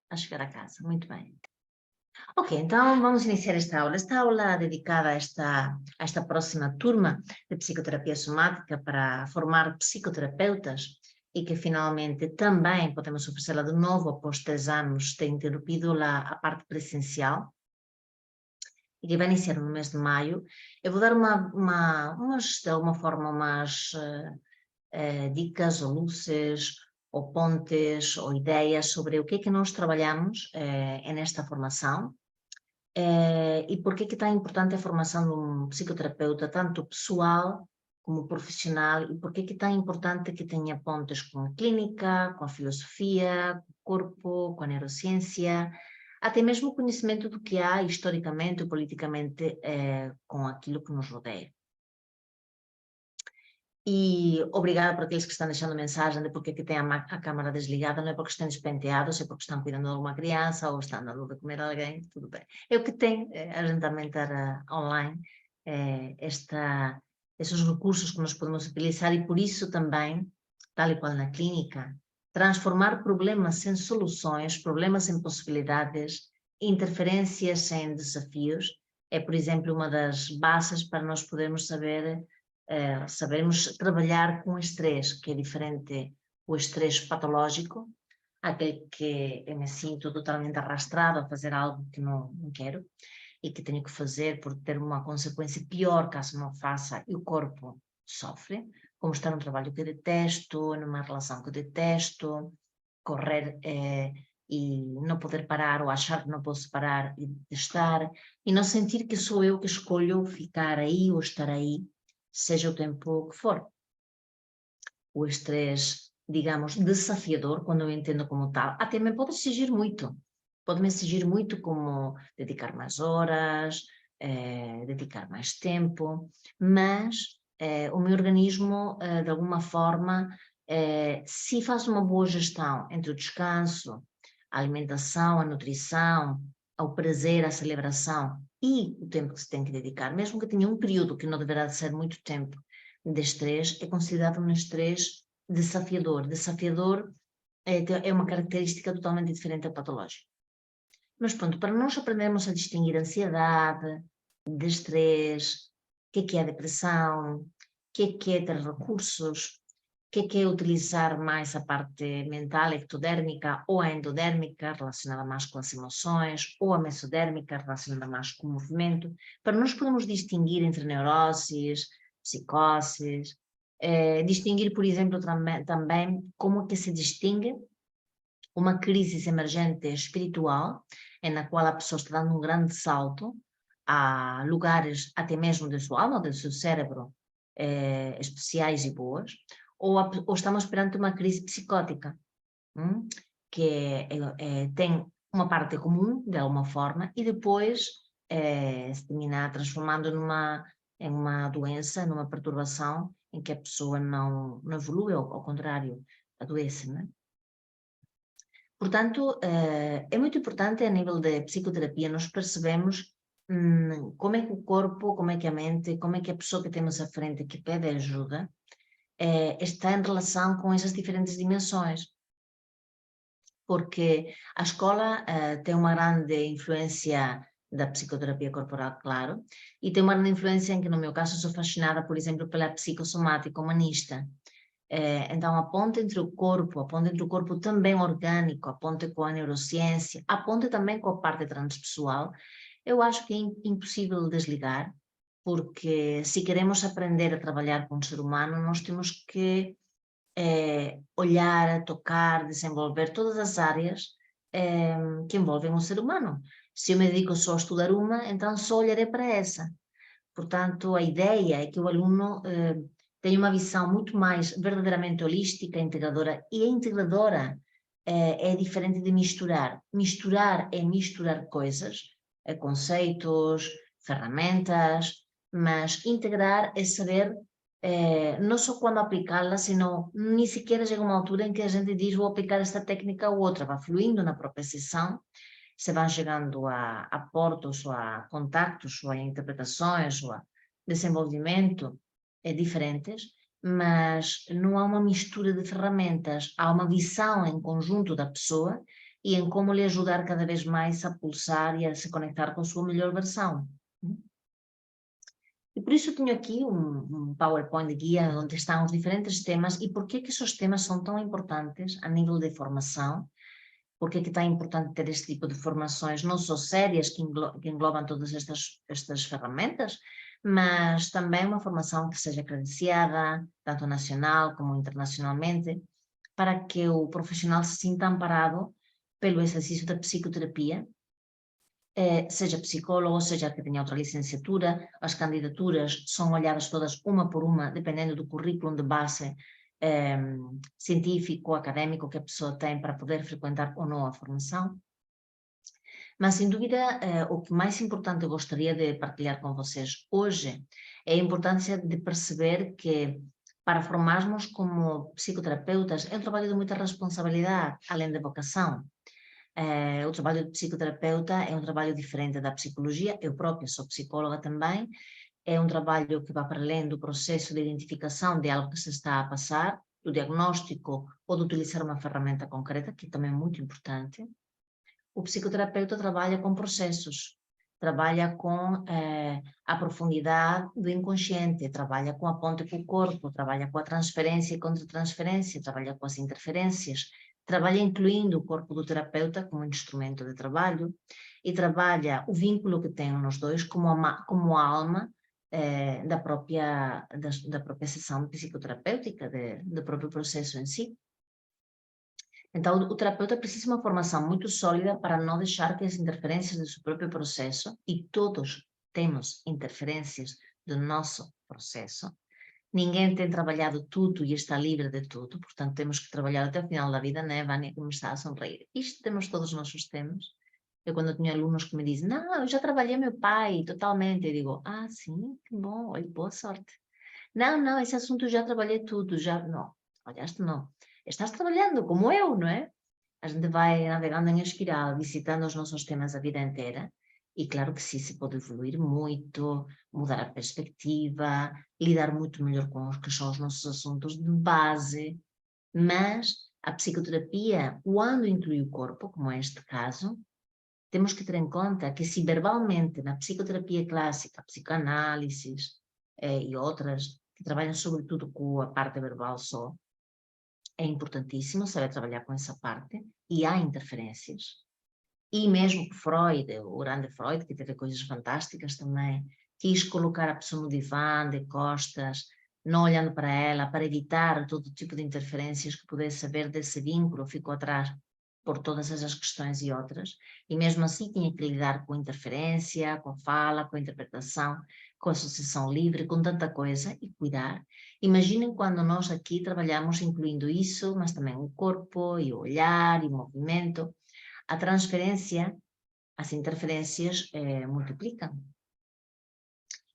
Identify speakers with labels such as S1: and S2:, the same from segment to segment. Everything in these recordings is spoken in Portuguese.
S1: A chegar a casa, muito bem. Ok, então vamos iniciar esta aula. Esta aula dedicada a esta próxima turma de psicoterapia somática para formar psicoterapeutas e que finalmente também podemos oferecê-la de novo após 3 anos ter interrompido a parte presencial e que vai iniciar no mês de maio. Eu vou dar de alguma forma, umas dicas ou luzes ou pontes ou ideias sobre o que é que nós trabalhamos nesta formação. E por que é tão importante a formação de um psicoterapeuta, tanto pessoal como profissional, e por que é tão importante que tenha pontes com a clínica, com a filosofia, com o corpo, com a neurociência, até mesmo o conhecimento do que há historicamente ou politicamente com aquilo que nos rodeia. E obrigada por aqueles que estão deixando mensagem de porque é que tem a câmara desligada, não é porque estão despenteados, é porque estão cuidando de alguma criança ou estão dando de comer a alguém, tudo bem. É o que tem a gente também estar online, esses recursos que nós podemos utilizar e por isso também, tal e qual na clínica, transformar problemas em soluções, problemas em possibilidades, interferências em desafios, é, por exemplo, uma das bases para nós podermos sabermos trabalhar com estresse, que é diferente o estresse patológico, aquele que eu me sinto totalmente arrastrado a fazer algo que não quero e que tenho que fazer por ter uma consequência pior caso não faça e o corpo sofre, como estar num trabalho que detesto, numa relação que detesto, correr e não poder parar ou achar que não posso parar de estar e não sentir que sou eu que escolho ficar aí ou estar aí, seja o tempo que for. O estresse, digamos, desafiador, quando eu entendo como tal, até me pode exigir muito. Pode-me exigir muito como dedicar mais horas, dedicar mais tempo, mas o meu organismo, de alguma forma, se faz uma boa gestão entre o descanso, a alimentação, a nutrição, ao prazer, à celebração e o tempo que se tem que dedicar, mesmo que tenha um período que não deverá ser muito tempo de estresse, é considerado um estresse desafiador. Desafiador é uma característica totalmente diferente da patológica. Mas pronto, para nós aprendermos a distinguir ansiedade, de estresse, o que é a depressão, o que é ter recursos, o que é utilizar mais a parte mental, ectodérmica ou a endodérmica, relacionada mais com as emoções, ou a mesodérmica, relacionada mais com o movimento, para nós podermos distinguir entre neuroses, psicoses, distinguir, por exemplo, também como é que se distingue uma crise emergente espiritual, na qual a pessoa está dando um grande salto a lugares até mesmo da sua alma, do seu cérebro, especiais e boas, ou estamos perante uma crise psicótica, que tem uma parte comum, de alguma forma, e depois se termina transformando em uma doença, numa perturbação, em que a pessoa não evolui, ao contrário, adoece, não é? Portanto, é muito importante a nível de psicoterapia nós percebemos como é que o corpo, como é que a mente, como é que a pessoa que temos à frente que pede ajuda está em relação com essas diferentes dimensões. Porque a escola tem uma grande influência da psicoterapia corporal, claro, e tem uma grande influência em que, no meu caso, sou fascinada, por exemplo, pela psicossomática humanista. Então, a ponte entre o corpo também orgânico, a ponte com a neurociência, a ponte também com a parte transpessoal, eu acho que é impossível desligar, porque se queremos aprender a trabalhar com o ser humano, nós temos que olhar, tocar, desenvolver todas as áreas que envolvem o ser humano. Se eu me dedico só a estudar uma, então só olharei para essa. Portanto, a ideia é que o aluno tenha uma visão muito mais verdadeiramente holística, integradora, e a integradora é diferente de misturar. Misturar é misturar coisas, conceitos, ferramentas, mas integrar é saber não só quando aplicá-la, senão nem sequer chega uma altura em que a gente diz vou aplicar esta técnica ou outra, vai fluindo na própria sessão, se vão chegando a portos, ou a contactos, ou a interpretações, ou a desenvolvimento diferentes, mas não há uma mistura de ferramentas, há uma visão em conjunto da pessoa e em como lhe ajudar cada vez mais a pulsar e a se conectar com a sua melhor versão. E por isso eu tenho aqui um PowerPoint de guia onde estão os diferentes temas e por que esses temas são tão importantes a nível de formação, porque é que é importante ter este tipo de formações, não só sérias, que englobam todas estas ferramentas, mas também uma formação que seja credenciada, tanto nacional como internacionalmente, para que o profissional se sinta amparado pelo exercício da psicoterapia, seja psicólogo, seja que tenha outra licenciatura. As candidaturas são olhadas todas uma por uma, dependendo do currículo de base científico, académico que a pessoa tem para poder frequentar ou não a formação. Mas, sem dúvida, o que mais importante eu gostaria de partilhar com vocês hoje é a importância de perceber que para formarmos como psicoterapeutas é um trabalho de muita responsabilidade, além da vocação. O trabalho de psicoterapeuta é um trabalho diferente da psicologia, eu própria sou psicóloga também, é um trabalho que vai para além do processo de identificação de algo que se está a passar, do diagnóstico ou de utilizar uma ferramenta concreta, que também é muito importante. O psicoterapeuta trabalha com processos, trabalha com a profundidade do inconsciente, trabalha com a ponte com o corpo, trabalha com a transferência e contra-transferência, trabalha com as interferências, trabalha incluindo o corpo do terapeuta como instrumento de trabalho e trabalha o vínculo que tem nos dois como a alma da própria sessão psicoterapêutica, do próprio processo em si. Então, o terapeuta precisa de uma formação muito sólida para não deixar que as interferências do seu próprio processo, e todos temos interferências do nosso processo, ninguém tem trabalhado tudo e está livre de tudo, portanto temos que trabalhar até o final da vida, né, Vânia, como está a sonreír. Isto temos todos nós os temas. Eu quando tenho alunos que me dizem, não, eu já trabalhei meu pai totalmente, eu digo, ah, sim, que bom, olha, boa sorte. Não, esse assunto eu já trabalhei tudo, já, não, trabalhaste não. Estás trabalhando como eu, não é? A gente vai navegando em espiral, visitando os nossos temas a vida inteira, e claro que sim, se pode evoluir muito, mudar a perspectiva, lidar muito melhor com os que são os nossos assuntos de base, mas a psicoterapia, quando inclui o corpo, como é este caso, temos que ter em conta que se verbalmente na psicoterapia clássica, psicoanálises e outras, que trabalham sobretudo com a parte verbal só, é importantíssimo saber trabalhar com essa parte, e há interferências. E mesmo que Freud, o grande Freud, que teve coisas fantásticas também, quis colocar a pessoa no divã, de costas, não olhando para ela, para evitar todo tipo de interferências que pudesse haver desse vínculo, ficou atrás por todas essas questões e outras, e mesmo assim tinha que lidar com a interferência, com a fala, com a interpretação, com a associação livre, com tanta coisa, e cuidar. Imaginem quando nós aqui trabalhamos incluindo isso, mas também o corpo, e o olhar, e o movimento, a transferência, as interferências multiplicam.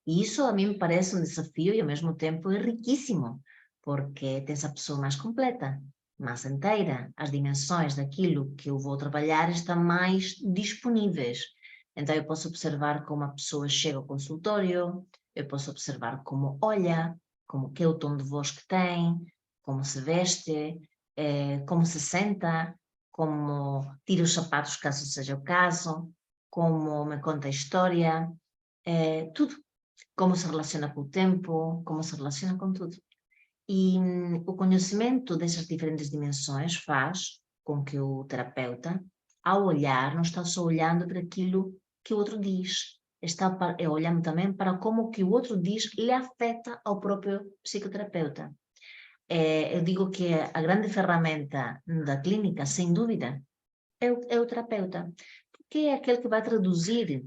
S1: E isso a mim me parece um desafio e ao mesmo tempo é riquíssimo, porque tens a pessoa mais completa, mais inteira, as dimensões daquilo que eu vou trabalhar estão mais disponíveis. Então eu posso observar como a pessoa chega ao consultório, eu posso observar como olha, como que é o tom de voz que tem, como se veste, como se senta, como tira os sapatos caso seja o caso, como me conta a história, tudo. Como se relaciona com o tempo, como se relaciona com tudo. E o conhecimento dessas diferentes dimensões faz com que o terapeuta, ao olhar, não está só olhando para aquilo que o outro diz, está olhando também para como o que o outro diz lhe afeta ao próprio psicoterapeuta. Eu digo que a grande ferramenta da clínica, sem dúvida, é o terapeuta, porque é aquele que vai traduzir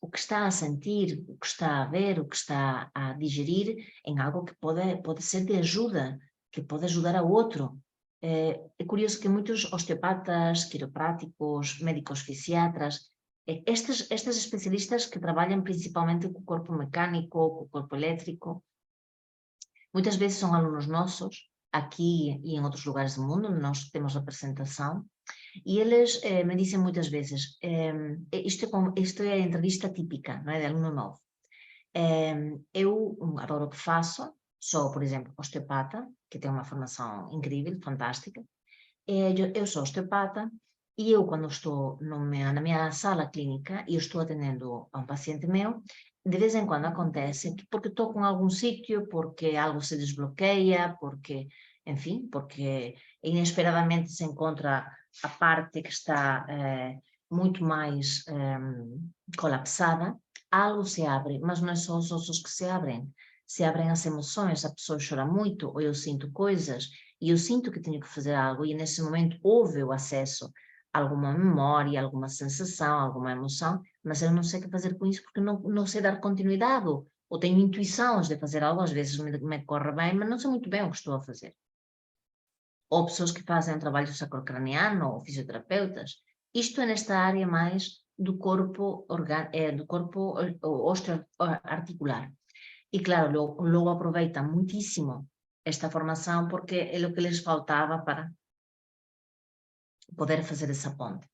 S1: o que está a sentir, o que está a ver, o que está a digerir em algo que pode ser de ajuda, que pode ajudar ao outro. É curioso que muitos osteopatas, quiropráticos, médicos fisiatras, estes especialistas que trabalham principalmente com o corpo mecânico, com o corpo elétrico, muitas vezes são alunos nossos, aqui e em outros lugares do mundo, nós temos representação, e eles me dizem muitas vezes, isto é a entrevista típica, não é, de aluno novo. Eu adoro o que faço, sou, por exemplo, osteopata, que tem uma formação incrível, fantástica. Eu sou osteopata e eu, quando estou na minha sala clínica e eu estou atendendo a um paciente meu, de vez em quando acontece que porque estou com algum sítio, porque algo se desbloqueia, porque, enfim, porque inesperadamente se encontra a parte que está muito mais colapsada, algo se abre, mas não é só os ossos que se abrem as emoções, a pessoa chora muito, ou eu sinto coisas, e eu sinto que tenho que fazer algo, e nesse momento houve o acesso a alguma memória, alguma sensação, alguma emoção, mas eu não sei o que fazer com isso porque não sei dar continuidade, ou tenho intuições de fazer algo, às vezes me corre bem, mas não sei muito bem o que estou a fazer. Ou pessoas que fazem trabalho sacrocraniano, ou fisioterapeutas. Isto é nesta área mais do corpo, do corpo osteoarticular. E claro, logo aproveitam muitíssimo esta formação porque é o que lhes faltava para poder fazer essa ponte.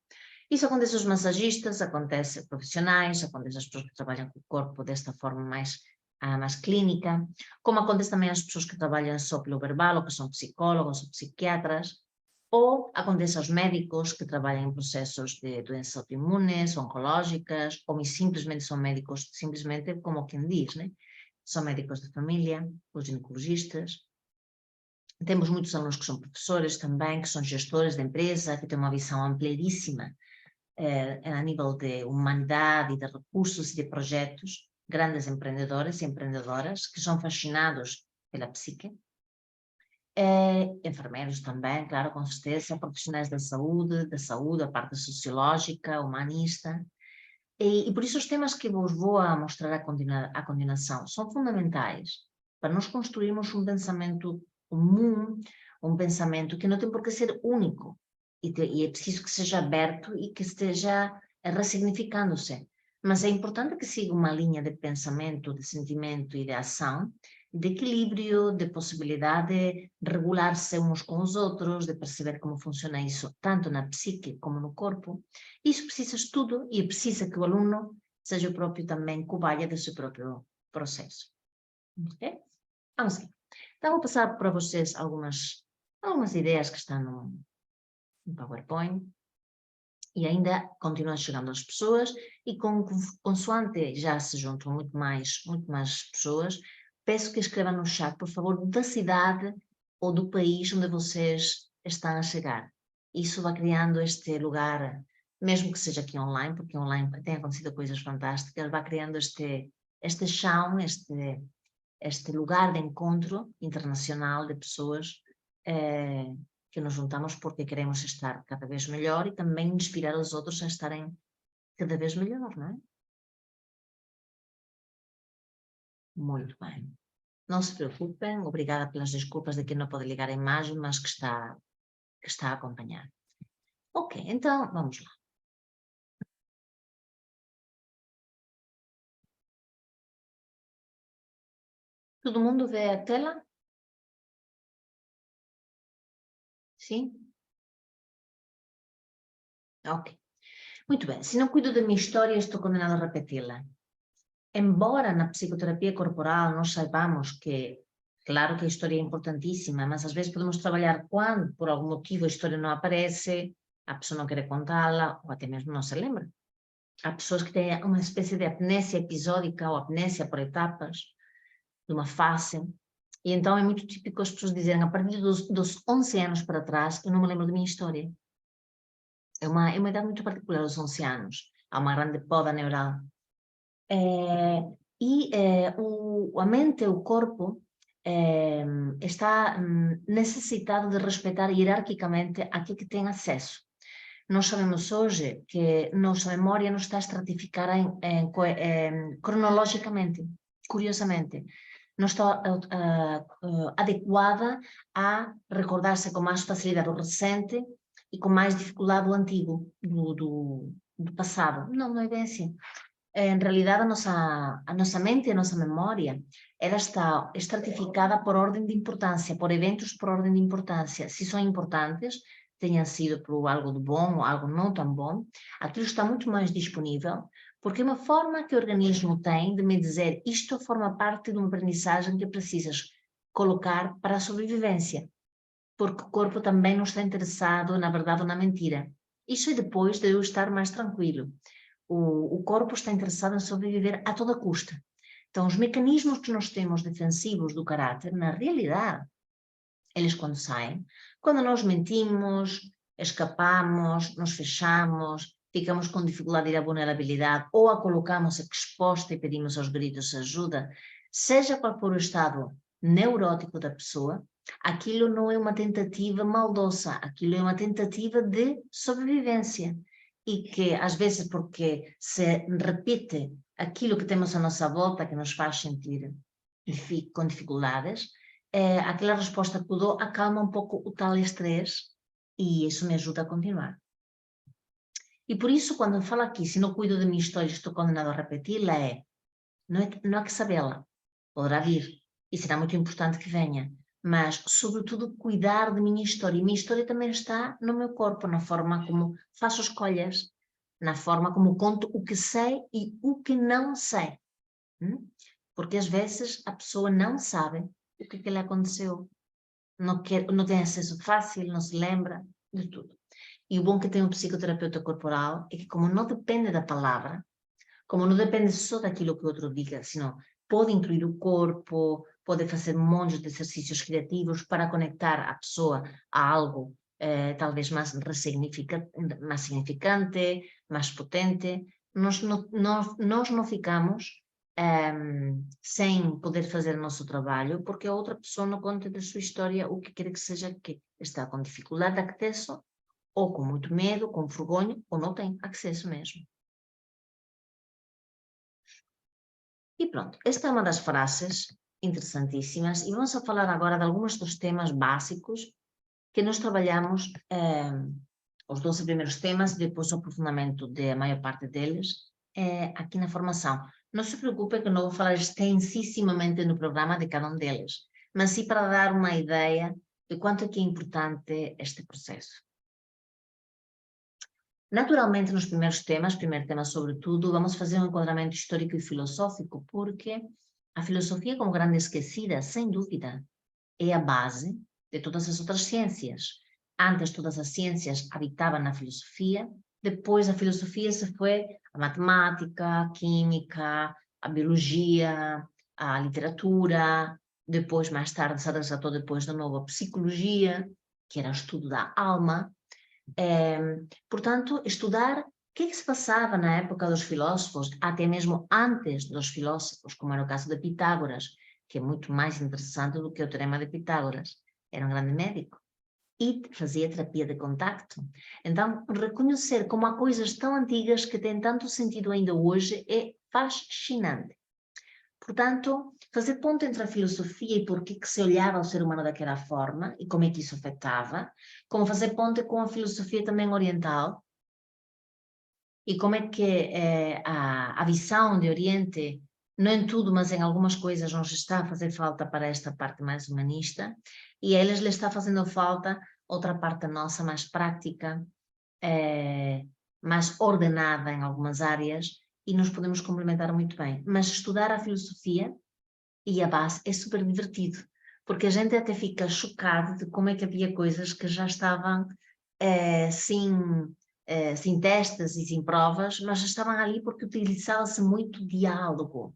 S1: Isso acontece aos massagistas, acontece a profissionais, acontece às pessoas que trabalham com o corpo desta forma mais clínica, como acontece também às pessoas que trabalham só pelo verbal, ou que são psicólogos ou psiquiatras, ou acontece aos médicos que trabalham em processos de doenças autoimunes, oncológicas, ou simplesmente são médicos, simplesmente como quem diz, né? São médicos de família, os ginecologistas. Temos muitos alunos que são professores também, que são gestores de empresa, que têm uma visão amplíssima a nível de humanidade e de recursos e de projetos, grandes empreendedores e empreendedoras que são fascinados pela psique. Enfermeiros também, claro, com certeza, profissionais da saúde, a parte sociológica, humanista. E por isso os temas que vos vou a mostrar a continuação são fundamentais para nós construirmos um pensamento comum, um pensamento que não tem por que ser único, e é preciso que seja aberto e que esteja ressignificando-se. Mas é importante que siga uma linha de pensamento, de sentimento e de ação, de equilíbrio, de possibilidade de regular-se uns com os outros, de perceber como funciona isso, tanto na psique como no corpo. Isso precisa de estudo e precisa que o aluno seja o próprio também cobaia do seu próprio processo. Ok? Vamos lá. Então, vou passar para vocês algumas ideias que estão no PowerPoint. E ainda continuam chegando as pessoas e consoante já se juntam muito mais pessoas, peço que escrevam no chat, por favor, da cidade ou do país onde vocês estão a chegar. Isso vai criando este lugar, mesmo que seja aqui online, porque online tem acontecido coisas fantásticas, vai criando este chão, este lugar de encontro internacional de pessoas que nos juntamos porque queremos estar cada vez melhor e também inspirar os outros a estarem cada vez melhor, não é? Muito bem. Não se preocupem, obrigada pelas desculpas de quem não pode ligar a imagem, mas que está a acompanhar. Ok, então vamos lá. Todo mundo vê a tela? Sim? Ok. Muito bem. Se não cuido da minha história, estou condenada a repeti-la. Embora na psicoterapia corporal nós saibamos que, claro que a história é importantíssima, mas às vezes podemos trabalhar quando, por algum motivo, a história não aparece, a pessoa não quer contá-la, ou até mesmo não se lembra. Há pessoas que têm uma espécie de amnésia episódica ou amnésia por etapas, de uma fase, e então é muito típico as pessoas dizerem, a partir dos 11 anos para trás, eu não me lembro da minha história. É uma idade muito particular, os 11 anos. Há uma grande poda neural. A mente, o corpo, está necessitado de respeitar hierarquicamente aquilo que tem acesso. Nós sabemos hoje que nossa memória não está estratificada cronologicamente, curiosamente. Não está adequada a recordar-se com mais facilidade o recente e com mais dificuldade o antigo, do passado. Não é bem assim. En realidade, a nossa mente e a nossa memória, ela está estratificada por ordem de importância, por eventos por ordem de importância. Se são importantes, tenham sido por algo de bom ou algo não tão bom, aquilo está muito mais disponível, porque é uma forma que o organismo tem de me dizer isto forma parte de uma aprendizagem que precisas colocar para a sobrevivência, porque o corpo também não está interessado, na verdade, ou na mentira. Isso é depois de eu estar mais tranquilo. O corpo está interessado em sobreviver a toda custa. Então, os mecanismos que nós temos defensivos do caráter, na realidade, eles quando saem, quando nós mentimos, escapamos, nos fechamos, ficamos com dificuldade de ir à vulnerabilidade, ou a colocamos exposta e pedimos aos gritos ajuda, seja qual for o estado neurótico da pessoa, aquilo não é uma tentativa maldosa, aquilo é uma tentativa de sobrevivência. E que, às vezes, porque se repete aquilo que temos à nossa volta, que nos faz sentir com dificuldades, aquela resposta que eu dou acalma um pouco o tal estresse e isso me ajuda a continuar. E por isso, quando eu falo aqui, se não cuido da minha história e estou condenado a repeti-la, não é que sabê-la, poderá vir, e será muito importante que venha, mas, sobretudo, cuidar da minha história. E minha história também está no meu corpo, na forma como faço escolhas, na forma como conto o que sei e o que não sei. Porque às vezes a pessoa não sabe o que lhe aconteceu, não tem acesso fácil, não se lembra de tudo. E o bom que tem o psicoterapeuta corporal é que, como não depende da palavra, como não depende só daquilo que o outro diga, senão pode incluir o corpo, pode fazer montes de exercícios criativos para conectar a pessoa a algo talvez mais significante, mais potente. Nós não ficamos sem poder fazer o nosso trabalho, porque a outra pessoa não conta da sua história o que quer que seja, que está com dificuldade de acesso, ou com muito medo, com vergonha, ou não tem acesso mesmo. E pronto, esta é uma das frases interessantíssimas, e vamos a falar agora de alguns dos temas básicos que nós trabalhamos, os 12 primeiros temas, e depois o aprofundamento da maior parte deles, aqui na formação. Não se preocupe que eu não vou falar extensissimamente no programa de cada um deles, mas sim para dar uma ideia de quanto é que é importante este processo. Naturalmente, nos primeiros temas, primeiro tema sobretudo, vamos fazer um enquadramento histórico e filosófico, porque a filosofia, como grande esquecida, sem dúvida, é a base de todas as outras ciências. Antes, todas as ciências habitavam na filosofia, depois a filosofia se foi a matemática, a química, a biologia, a literatura, depois, mais tarde, se adaptou depois de novo a psicologia, que era o estudo da alma. Portanto, estudar o que se passava na época dos filósofos, até mesmo antes dos filósofos, como era o caso de Pitágoras, que é muito mais interessante do que o teorema de Pitágoras. Era um grande médico e fazia terapia de contacto. Então, reconhecer como há coisas tão antigas que têm tanto sentido ainda hoje é fascinante. Portanto, fazer ponto entre a filosofia e por que se olhava o ser humano daquela forma e como é que isso afetava, como fazer ponto com a filosofia também oriental e como é que a visão de Oriente, não em tudo, mas em algumas coisas, nos está a fazer falta para esta parte mais humanista, e a eles lhes está fazendo falta outra parte nossa mais prática, mais ordenada em algumas áreas, e nós podemos complementar muito bem. Mas estudar a filosofia e a base é super divertido, porque a gente até fica chocado de como é que havia coisas que já estavam sem testes e sem provas, mas já estavam ali porque utilizava-se muito diálogo.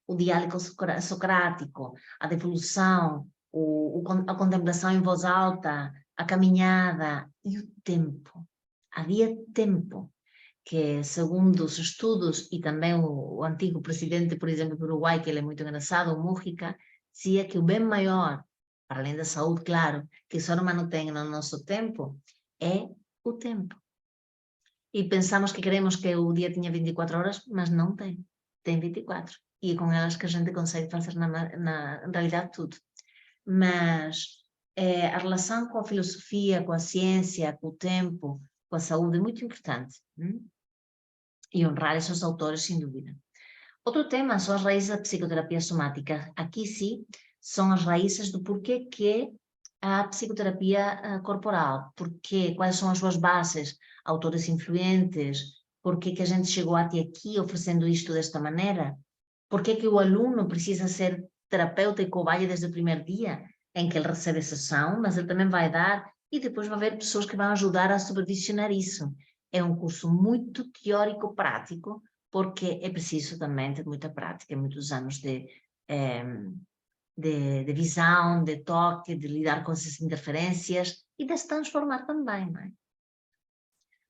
S1: O diálogo socrático, a devolução, a contemplação em voz alta, a caminhada e o tempo. Havia tempo que, segundo os estudos, e também o antigo presidente, por exemplo, do Uruguai, que ele é muito engraçado, o Mújica, dizia que o bem maior, para além da saúde, claro, que o ser humano tem no nosso tempo, é o tempo. E pensamos que queremos que o dia tenha 24 horas, mas não tem. Tem 24. E é com elas que a gente consegue fazer, na realidade, tudo. Mas a relação com a filosofia, com a ciência, com o tempo, com a saúde é muito importante. E honrar esses autores, sem dúvida. Outro tema são as raízes da psicoterapia somática. Aqui, sim, são as raízes do porquê que a psicoterapia corporal, quais são as suas bases, autores influentes, porquê que a gente chegou até aqui oferecendo isto desta maneira, porquê que o aluno precisa ser terapeuta e cobaia desde o primeiro dia em que ele recebe a sessão, mas ele também vai dar e depois vai haver pessoas que vão ajudar a supervisionar isso. É um curso muito teórico-prático, porque é preciso também ter muita prática, muitos anos de visão, de toque, de lidar com essas interferências e de se transformar também, não é?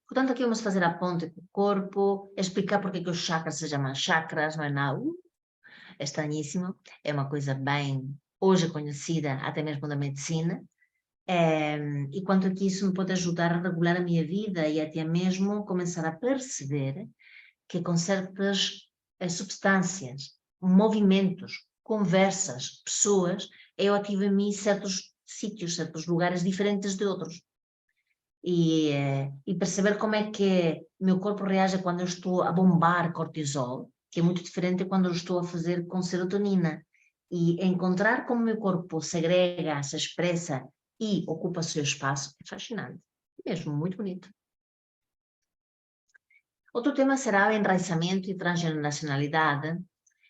S1: Portanto, aqui vamos fazer a ponte com o corpo, explicar porque que os chakras se chamam chakras, não é nada, é estranhíssimo, é uma coisa bem hoje conhecida até mesmo da medicina, e quanto a que isso me pode ajudar a regular a minha vida e até mesmo começar a perceber que com certas substâncias, movimentos, conversas, pessoas, eu ativo em mim certos sítios, certos lugares diferentes de outros. E perceber como é que o meu corpo reage quando eu estou a bombar cortisol, que é muito diferente quando eu estou a fazer com serotonina. E encontrar como o meu corpo segrega, se expressa e ocupa o seu espaço é fascinante. Mesmo muito bonito. Outro tema será o enraizamento e transgeneracionalidade.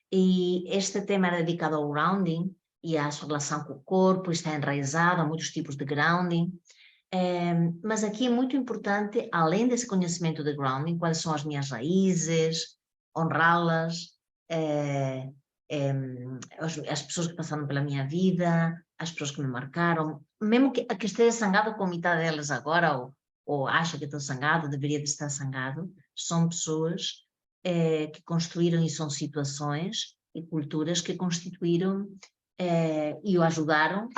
S1: E este tema é dedicado ao grounding e à sua relação com o corpo, está enraizado, há muitos tipos de grounding. Mas aqui é muito importante, além desse conhecimento de grounding, quais são as minhas raízes, honrá-las, as pessoas que passaram pela minha vida, as pessoas que me marcaram, mesmo que esteja zangado com metade delas agora, ou acha que estou zangado, deveria de estar zangado, são pessoas que construíram e são situações e culturas que constituíram e o ajudaram,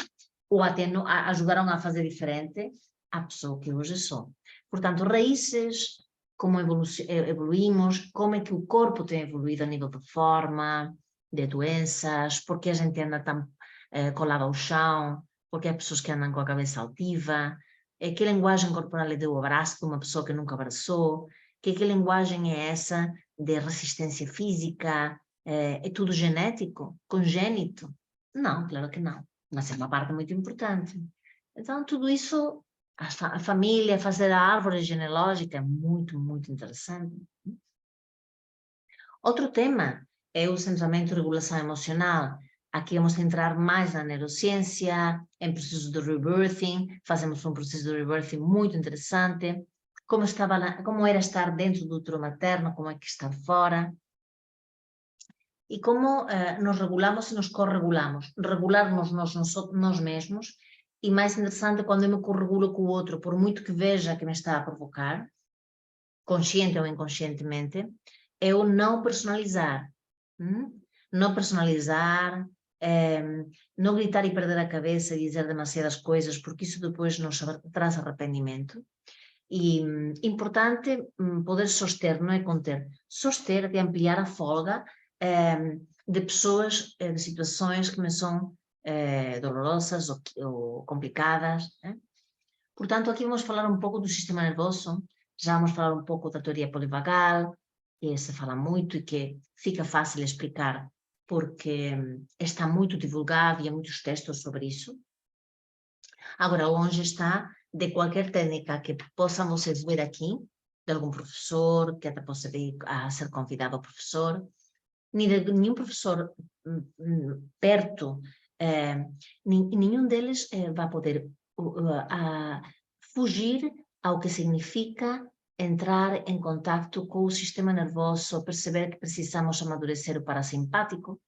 S1: ou até ajudaram a fazer diferente a pessoa que hoje sou. Portanto, raízes, como evoluímos, como é que o corpo tem evoluído a nível de forma, de doenças, porque a gente anda tão colado ao chão, porque há pessoas que andam com a cabeça altiva, que linguagem corporal é o abraço de uma pessoa que nunca abraçou, que linguagem é essa de resistência física, é tudo genético, congénito? Não, claro que não, mas é uma parte muito importante. Então, tudo isso, a família, fazer a árvore genealógica é muito, muito interessante. Outro tema é o centramento e regulação emocional. Aqui vamos entrar mais na neurociência, em processo de rebirthing, fazemos um processo de rebirthing muito interessante, como era estar dentro do útero materno, como é que estar fora, e como nos regulamos e nos corregulamos. Regularmos nós mesmos, e mais interessante, quando eu me corregulo com o outro, por muito que veja que me está a provocar, consciente ou inconscientemente, é o não personalizar. Não personalizar, não gritar e perder a cabeça e dizer demasiadas coisas, porque isso depois nos traz arrependimento. E importante poder soster, não é conter, soster de ampliar a folga de pessoas, de situações que me são dolorosas ou complicadas. Portanto, aqui vamos falar um pouco do sistema nervoso, já vamos falar um pouco da teoria polivagal, que se fala muito e que fica fácil explicar porque está muito divulgado e há muitos textos sobre isso. Agora, longe está de qualquer técnica que possam vocês ver aqui, de algum professor, que até possa vir a ser convidado ao professor, nem de nenhum professor perto, nenhum deles vai poder fugir ao que significa entrar em contato com o sistema nervoso, perceber que precisamos amadurecer o parasimpático,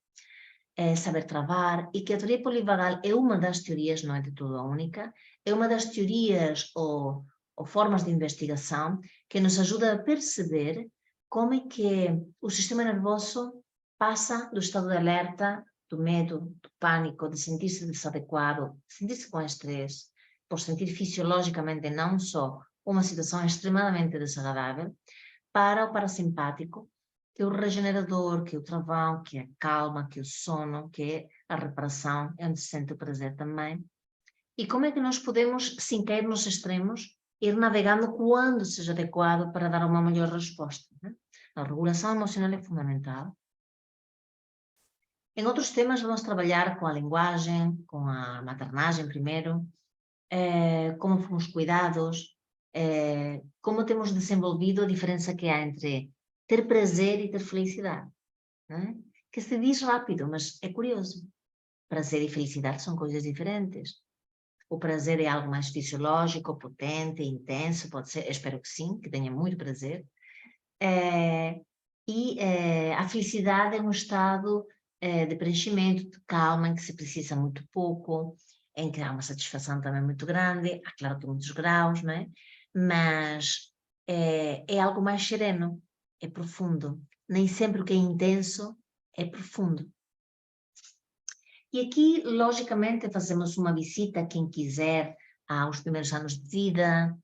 S1: saber travar, e que a teoria polivagal é uma das teorias, não é de tudo a única, é uma das teorias ou formas de investigação que nos ajuda a perceber como é que o sistema nervoso passa do estado de alerta, do medo, do pânico, de sentir-se desadequado, sentir-se com estresse, por sentir fisiologicamente não só uma situação extremamente desagradável, para o parasimpático, que é o regenerador, que é o travão, que é a calma, que é o sono, que é a reparação, é onde se sente o prazer também. E como é que nós podemos, sem cair nos extremos, ir navegando quando seja adequado para dar uma melhor resposta, né? A regulação emocional é fundamental. Em outros temas vamos trabalhar com a linguagem, com a maternagem primeiro, como fomos cuidados, como temos desenvolvido a diferença que há entre ter prazer e ter felicidade, né? Que se diz rápido, mas é curioso. prazer e felicidade são coisas diferentes. O prazer é algo mais fisiológico, potente, intenso, pode ser, espero que sim, que tenha muito prazer. A felicidade é um estado de preenchimento, de calma, em que se precisa muito pouco, em que há uma satisfação também muito grande, há claro que muitos graus, não é? Mas é algo mais sereno, é profundo. Nem sempre o que é intenso é profundo. E aqui, logicamente, fazemos uma visita, quem quiser, aos primeiros anos de vida,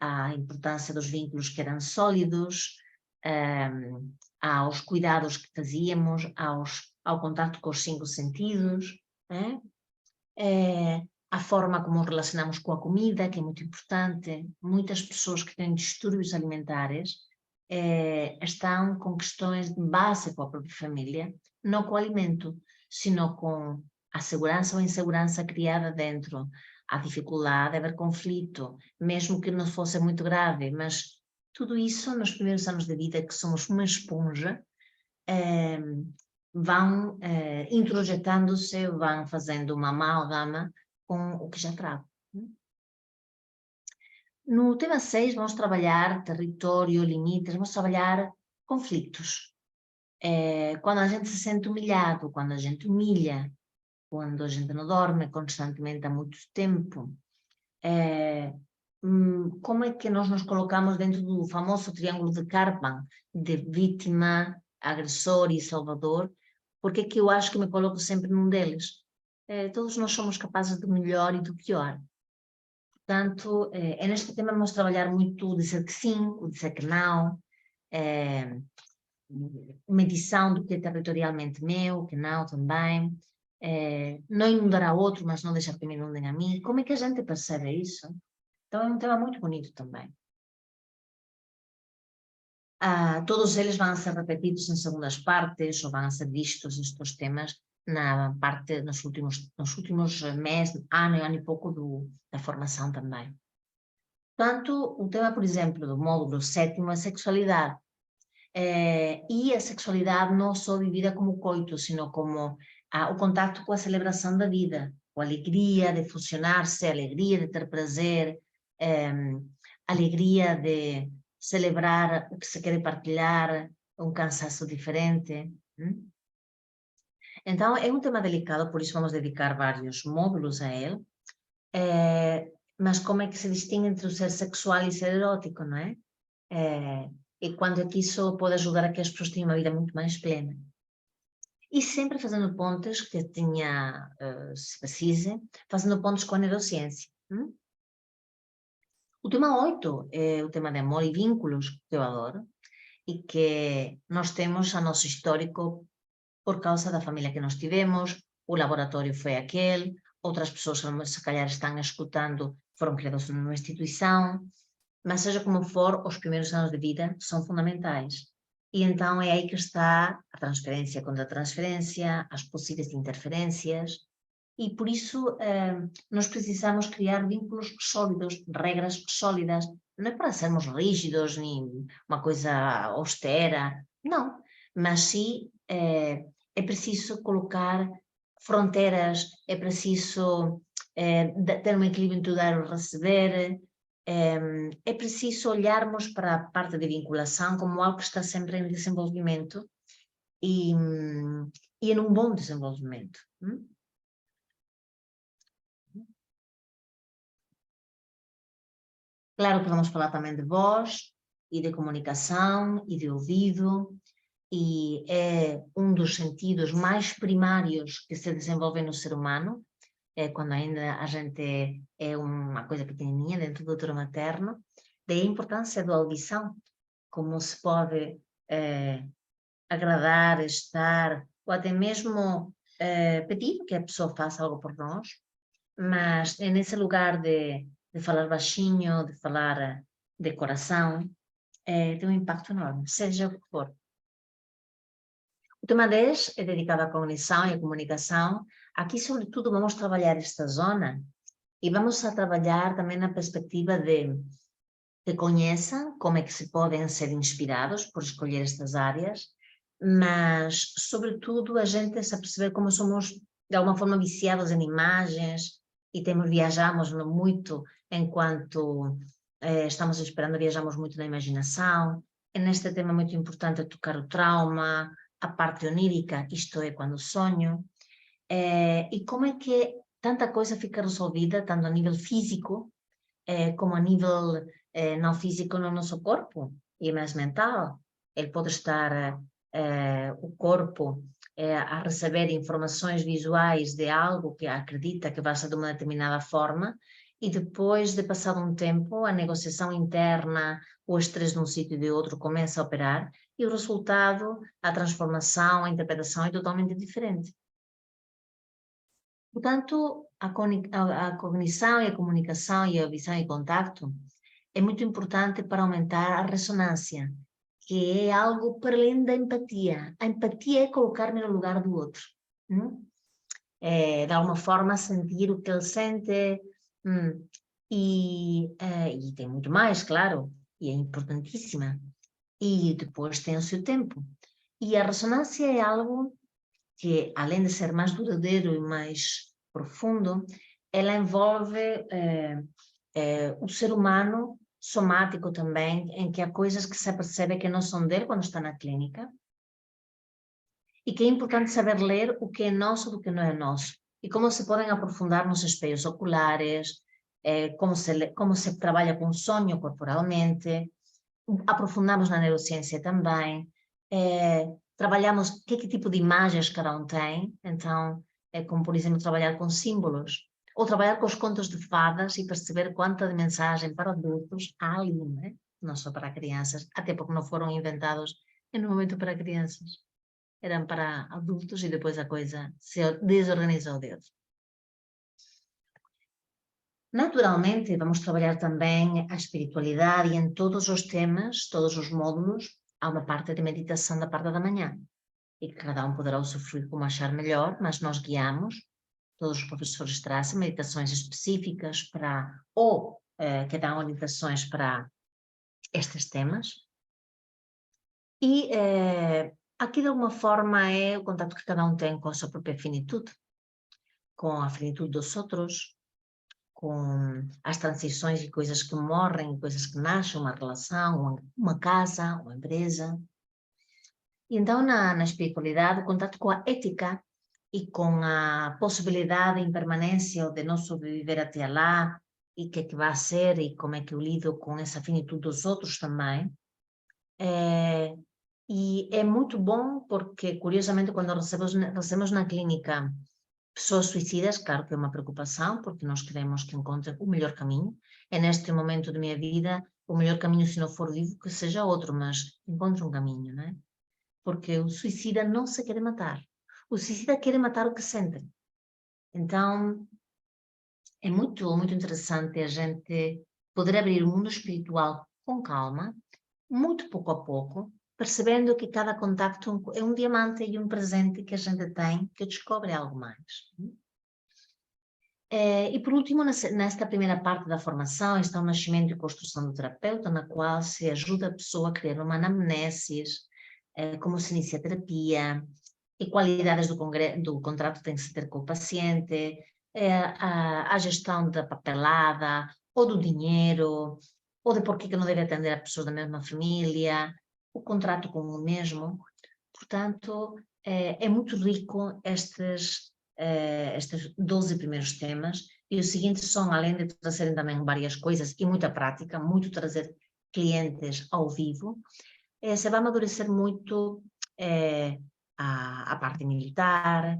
S1: à importância dos vínculos que eram sólidos, aos cuidados que fazíamos, ao contato com os 5 sentidos, a forma como nos relacionamos com a comida, que é muito importante. Muitas pessoas que têm distúrbios alimentares estão com questões de base com a própria família, não com o alimento, sino com a segurança ou insegurança criada dentro, a dificuldade de haver conflito, mesmo que não fosse muito grave, mas tudo isso nos primeiros anos de vida, que somos uma esponja, vão introjetando-se, vão fazendo uma amálgama com o que já trago. No tema 6 vamos trabalhar território, limites, vamos trabalhar conflitos. Quando a gente se sente humilhado, quando a gente humilha, quando a gente não dorme constantemente há muito tempo, como é que nós nos colocamos dentro do famoso triângulo de Karpman, de vítima, agressor e salvador? Porque é que eu acho que me coloco sempre num deles? Todos nós somos capazes do melhor e do pior. Portanto, neste tema vamos trabalhar muito o dizer que sim, o dizer que não, medição do que é territorialmente meu, que não também, não inundar a outro, mas não deixar que me inundem a mim. Como é que a gente percebe isso? Então é um tema muito bonito também. Todos eles vão ser repetidos em segundas partes, ou vão ser vistos estes temas na parte, nos últimos meses, ano e pouco da formação também. Portanto, o tema, por exemplo, do módulo 7º é sexualidade. E a sexualidade não só vivida como coito, sino como o contato com a celebração da vida, com a alegria de funcionar-se, a alegria de ter prazer, a alegria de celebrar o que se quer partilhar, um cansaço diferente. Então, é um tema delicado, por isso vamos dedicar vários módulos a ele. Mas como é que se distingue entre o ser sexual e ser erótico, não é? E quando é que isso pode ajudar a que as pessoas tenham uma vida muito mais plena. E sempre fazendo pontes, que tenha, se precise, fazendo pontes com a neurociência. O tema 8 é o tema de amor e vínculos, que eu adoro, e que nós temos a nosso histórico por causa da família que nós tivemos, o laboratório foi aquele, outras pessoas que se calhar estão escutando foram criadas numa instituição, mas seja como for, os primeiros anos de vida são fundamentais. E então é aí que está a transferência contra a transferência, as possíveis interferências, e por isso nós precisamos criar vínculos sólidos, regras sólidas, não é para sermos rígidos, nem uma coisa austera, não, mas sim é preciso colocar fronteiras, é preciso ter um equilíbrio entre o dar e o receber, é preciso olharmos para a parte de vinculação como algo que está sempre em desenvolvimento e em um bom desenvolvimento. Claro que vamos falar também de voz e de comunicação e de ouvido, e é um dos sentidos mais primários que se desenvolvem no ser humano, quando ainda a gente é uma coisa pequenininha dentro do útero materno. Daí a importância da audição, como se pode agradar, estar, ou até mesmo pedir que a pessoa faça algo por nós, mas é nesse lugar de falar baixinho, de falar de coração, tem um impacto enorme, seja o que for. O tema 10 é dedicado à cognição e à comunicação. Aqui, sobretudo, vamos trabalhar esta zona e vamos a trabalhar também na perspectiva de que conheçam como é que se podem ser inspirados por escolher estas áreas, mas, sobretudo, a gente se perceber como somos de alguma forma viciados em imagens e viajamos muito enquanto estamos esperando, viajamos muito na imaginação. E neste tema é muito importante tocar o trauma, a parte onírica, isto é, quando sonho. E como é que tanta coisa fica resolvida, tanto a nível físico, como a nível não físico no nosso corpo e mais mental. Ele pode estar, o corpo, a receber informações visuais de algo que acredita que vai ser de uma determinada forma, e depois de passado um tempo, a negociação interna, o estresse de um sítio e de outro começa a operar, e o resultado, a transformação, a interpretação é totalmente diferente. Portanto, a cognição e a comunicação e a visão e contacto é muito importante para aumentar a ressonância, que é algo para além da empatia. A empatia é colocar-me no lugar do outro. É, de alguma forma, sentir o que ele sente. E tem muito mais, claro, e é importantíssima. E depois tem o seu tempo. E a ressonância é algo que, além de ser mais duradouro e mais profundo, ela envolve o ser humano somático também, em que há coisas que se percebe que não são dele quando está na clínica, e que é importante saber ler o que é nosso do que não é nosso, e como se podem aprofundar nos espelhos oculares, como se trabalha com sonho corporalmente, aprofundamos na neurociência também, trabalhamos que tipo de imagens cada um tem, então, como por exemplo trabalhar com símbolos, ou trabalhar com os contos de fadas e perceber quanta de mensagem para adultos há ali, né? Não só para crianças, até porque não foram inventados em um momento para crianças, eram para adultos e depois a coisa se desorganizou deles. Naturalmente, vamos trabalhar também a espiritualidade e em todos os temas, todos os módulos, há uma parte de meditação da parte da manhã, e que cada um poderá usufruir como achar melhor, mas nós guiamos, todos os professores trazem meditações específicas para, ou que dão orientações para estes temas. E aqui de alguma forma é o contato que cada um tem com a sua própria finitude, com a finitude dos outros, com as transições e coisas que morrem, coisas que nascem, uma relação, uma casa, uma empresa. E então, na espiritualidade, o contato com a ética e com a possibilidade de impermanência ou de não sobreviver até lá, e o que é que vai ser, e como é que eu lido com essa finitude dos outros também. E é muito bom porque, curiosamente, quando recebemos na clínica pessoas suicidas, claro que é uma preocupação, porque nós queremos que encontrem o melhor caminho. É neste momento da minha vida, o melhor caminho, se não for vivo, que seja outro, mas encontre um caminho, não é? Porque o suicida não se quer matar. O suicida quer matar o que sente. Então, é muito, muito interessante a gente poder abrir o mundo espiritual com calma, muito pouco a pouco, percebendo que cada contacto é um diamante e um presente que a gente tem, que descobre algo mais. E por último, nesta primeira parte da formação, está o nascimento e construção do terapeuta, na qual se ajuda a pessoa a criar uma anamnese, como se inicia a terapia, e qualidades do contrato tem que se ter com o paciente, a gestão da papelada, ou do dinheiro, ou de por que não deve atender a pessoas da mesma família, o contrato com o mesmo. Portanto, é muito rico estes 12 primeiros temas, e os seguintes são, além de trazerem também várias coisas e muita prática, muito trazer clientes ao vivo, se vai amadurecer muito a parte militar,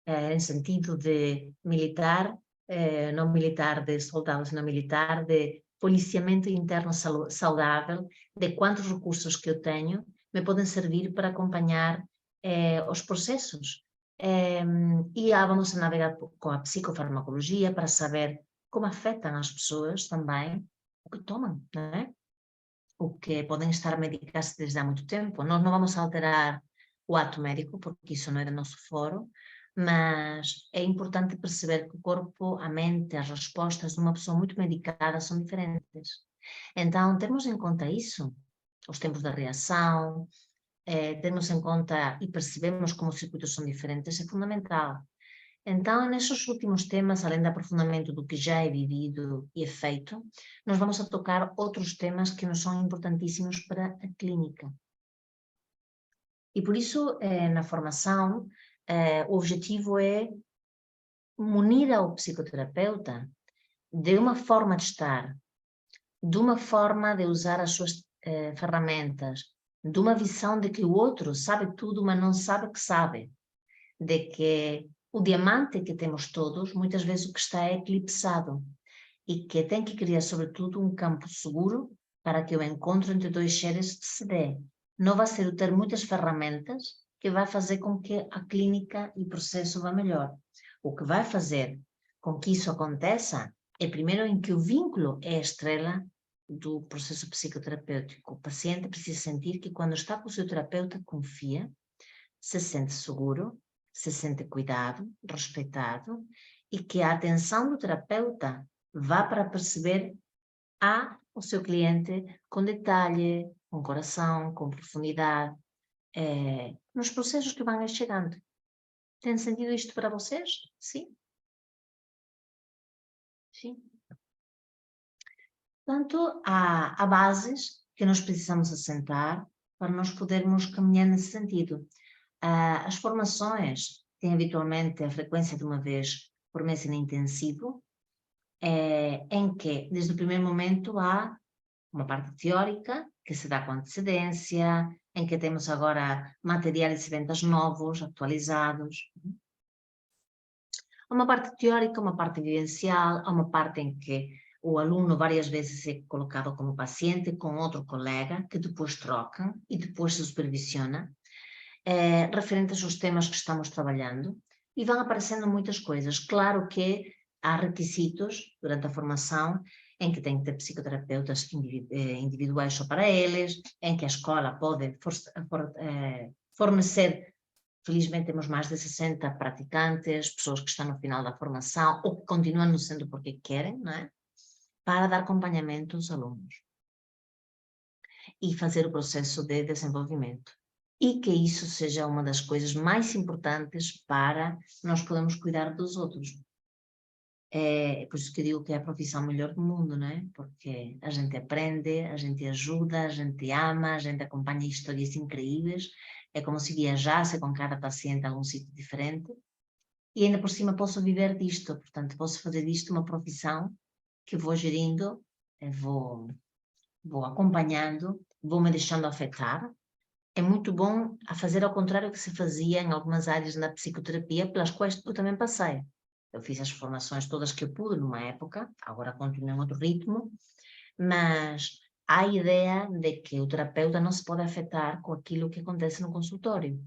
S1: em sentido de militar, não militar de soldados, não militar de policiamento interno saudável, de quantos recursos que eu tenho me podem servir para acompanhar os processos. E vamos a navegar com a psicofarmacologia para saber como afetam as pessoas também o que tomam, não é? O que podem estar a medicar-se desde há muito tempo. Nós não vamos alterar o ato médico, porque isso não é do nosso foro, mas é importante perceber que o corpo, a mente, as respostas de uma pessoa muito medicada são diferentes. Então, termos em conta isso, os tempos da reação, termos em conta e percebemos como os circuitos são diferentes, é fundamental. Então, nesses últimos temas, além do aprofundamento do que já é vivido e é feito, nós vamos a tocar outros temas que nos são importantíssimos para a clínica. E por isso, na formação, o objetivo é munir ao psicoterapeuta de uma forma de estar, de uma forma de usar as suas ferramentas, de uma visão de que o outro sabe tudo, mas não sabe que sabe, de que o diamante que temos todos, muitas vezes o que está é eclipsado e que tem que criar, sobretudo, um campo seguro para que o encontro entre dois seres se dê. Não vai ser o ter muitas ferramentas que vai fazer com que a clínica e o processo vá melhor. O que vai fazer com que isso aconteça é, primeiro, em que o vínculo é a estrela do processo psicoterapêutico. O paciente precisa sentir que quando está com o seu terapeuta, confia, se sente seguro, se sente cuidado, respeitado, e que a atenção do terapeuta vá para perceber o seu cliente com detalhe, com coração, com profundidade, nos processos que vão chegando. Tem sentido isto para vocês? Sim? Sim. Portanto, há bases que nós precisamos assentar para nós podermos caminhar nesse sentido. As formações têm habitualmente a frequência de uma vez por mês em intensivo, em que, desde o primeiro momento, há uma parte teórica, que se dá com antecedência, em que temos agora materiais e vendas novos, atualizados. Há uma parte teórica, uma parte vivencial, há uma parte em que o aluno várias vezes é colocado como paciente com outro colega, que depois troca e depois se supervisiona, referentes aos temas que estamos trabalhando, e vão aparecendo muitas coisas. Claro que há requisitos durante a formação em que tem que ter psicoterapeutas individuais só para eles, em que a escola pode fornecer, felizmente temos mais de 60 praticantes, pessoas que estão no final da formação ou que continuam sendo porque querem, não é? Para dar acompanhamento aos alunos e fazer o processo de desenvolvimento. E que isso seja uma das coisas mais importantes para nós podermos cuidar dos outros. É por isso que eu digo que é a profissão melhor do mundo, não é? Porque a gente aprende, a gente ajuda, a gente ama, a gente acompanha histórias incríveis. É como se viajasse com cada paciente a algum sítio diferente. E ainda por cima posso viver disto, portanto posso fazer disto uma profissão que vou gerindo, vou acompanhando, vou me deixando afetar. É muito bom a fazer ao contrário do que se fazia em algumas áreas na psicoterapia, pelas quais eu também passei. Eu fiz as formações todas que eu pude numa época, agora continuo em outro ritmo, mas há a ideia de que o terapeuta não se pode afetar com aquilo que acontece no consultório,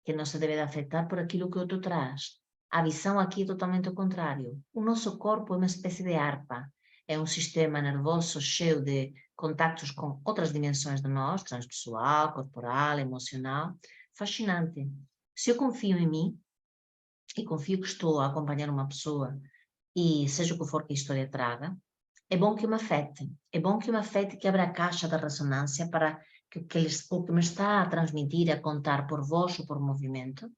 S1: que não se deve afetar por aquilo que o outro traz. A visão aqui é totalmente o contrário. O nosso corpo é uma espécie de harpa, é um sistema nervoso cheio de contactos com outras dimensões de nós, transpessoal, corporal, emocional, fascinante. Se eu confio em mim, e confio que estou a acompanhar uma pessoa, e seja o que for que a história traga, é bom que me afete. É bom que me afete, que abra a caixa da ressonância para que o que me está a transmitir, a contar por voz ou por movimento,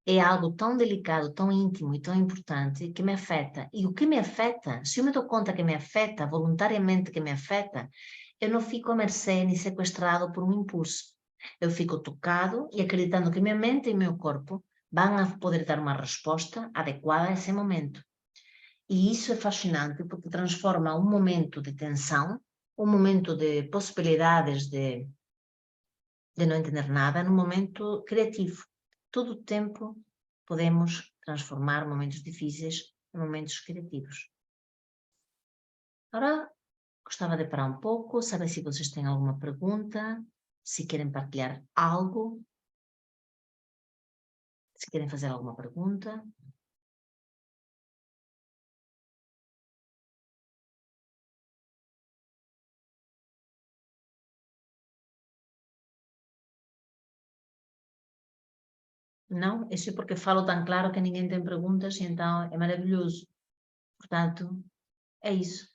S1: é algo tão delicado, tão íntimo e tão importante que me afeta. E o que me afeta, se eu me dou conta que me afeta, voluntariamente que me afeta, eu não fico à mercê nem sequestrado por um impulso. Eu fico tocado e acreditando que minha mente e meu corpo vão a poder dar uma resposta adequada a esse momento. E isso é fascinante porque transforma um momento de tensão, um momento de possibilidades de não entender nada, num momento criativo. Todo o tempo podemos transformar momentos difíceis em momentos criativos. Agora, gostava de parar um pouco, saber se vocês têm alguma pergunta, se querem partilhar algo, se querem fazer alguma pergunta. Não? Isso é porque falo tão claro que ninguém tem perguntas e então é maravilhoso. Portanto, é isso.